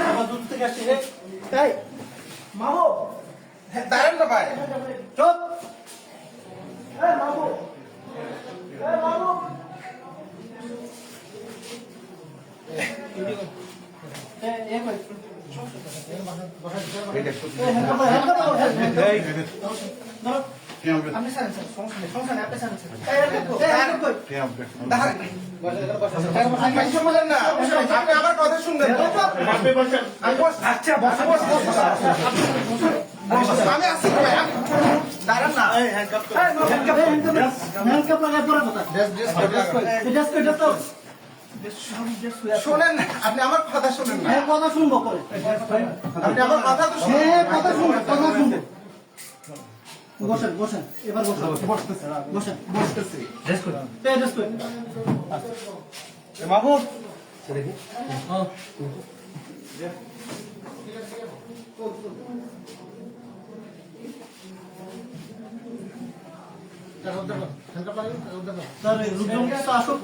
আমার দুধ থেকে আসছে রে তাই মামু দাঁড়ান না ভাই চুপ মামু মামু আপনি স্যার সমস্যা নেই আপনি বলেন না আপনি আমার কথা শুনবেন আচ্ছা আমি আসি ভাই দাঁড়ান না হ্যান্ডকাপ লাগায় পড়া কথা শোনেন আপনি আমার কথা শুনেন না কথা শুনবো করে আপনি আমার কথা তো শুনেন কথা শুনবো বসেন বসেন এবার বসেন বসেন বসতেছি মাহবুব আসুক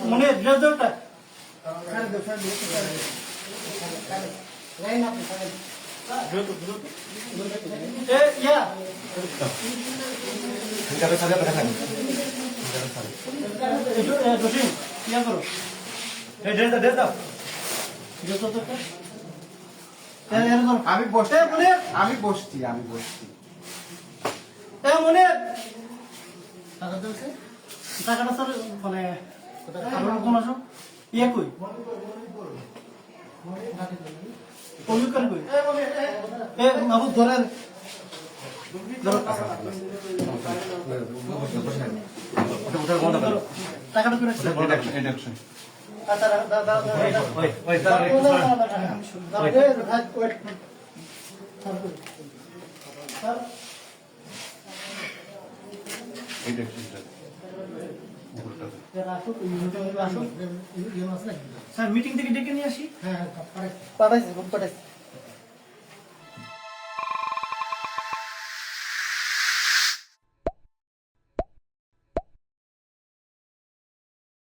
মনে ড্রেস দরকার আমি বসছি মনে টাকাটা স্যার মানে কোন আসো ইয়ে কই কমিউকার কই বাবু ধরেন টাকাটা করে স্যার মিটিং থেকে ডেকে নিয়ে আসি হ্যাঁ পাঠাইছি